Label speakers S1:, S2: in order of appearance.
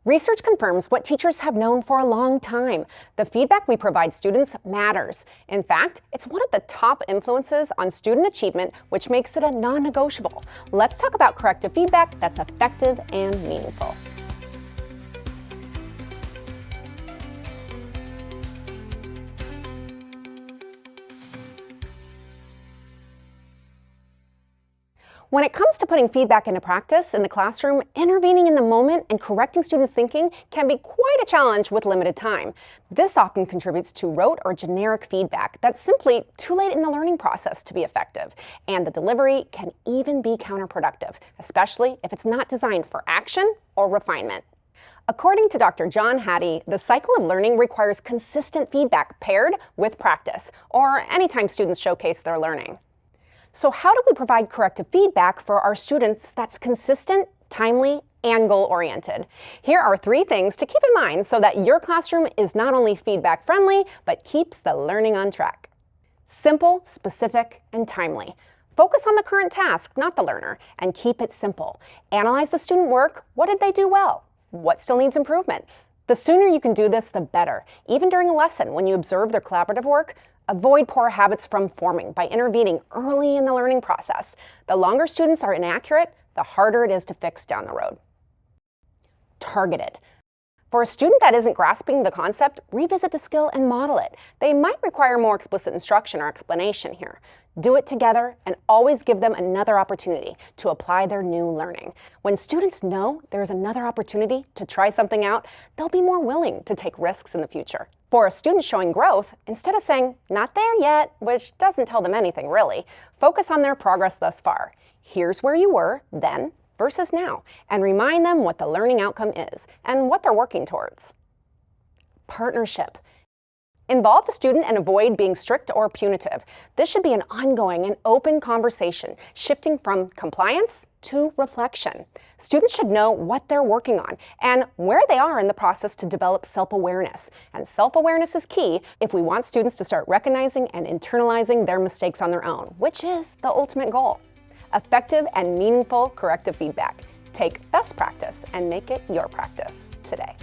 S1: Research confirms what teachers have known for a long time. The feedback we provide students matters. In fact, it's one of the top influences on student achievement, which makes it a non-negotiable. Let's talk about corrective feedback that's effective and meaningful. When it comes to putting feedback into practice in the classroom, intervening in the moment and correcting students' thinking can be quite a challenge with limited time. This often contributes to rote or generic feedback that's simply too late in the learning process to be effective, and the delivery can even be counterproductive, especially if it's not designed for action or refinement. According to Dr. John Hattie, the cycle of learning requires consistent feedback paired with practice, or anytime students showcase their learning. So how do we provide corrective feedback for our students that's consistent, timely, and goal-oriented? Here are 3 things to keep in mind so that your classroom is not only feedback-friendly, but keeps the learning on track. Simple, specific, and timely. Focus on the current task, not the learner, and keep it simple. Analyze the student work. What did they do well? What still needs improvement? The sooner you can do this, the better. Even during a lesson, when you observe their collaborative work, avoid poor habits from forming by intervening early in the learning process. The longer students are inaccurate, the harder it is to fix down the road. Targeted. For a student that isn't grasping the concept, revisit the skill and model it. They might require more explicit instruction or explanation here. Do it together and always give them another opportunity to apply their new learning. When students know there's another opportunity to try something out, they'll be more willing to take risks in the future. For a student showing growth, instead of saying, "Not there yet," which doesn't tell them anything really, focus on their progress thus far. Here's where you were then versus now, and remind them what the learning outcome is and what they're working towards. Partnership. Involve the student and avoid being strict or punitive. This should be an ongoing and open conversation, shifting from compliance to reflection. Students should know what they're working on and where they are in the process to develop self-awareness. And self-awareness is key if we want students to start recognizing and internalizing their mistakes on their own, which is the ultimate goal. Effective and meaningful corrective feedback. Take best practice and make it your practice today.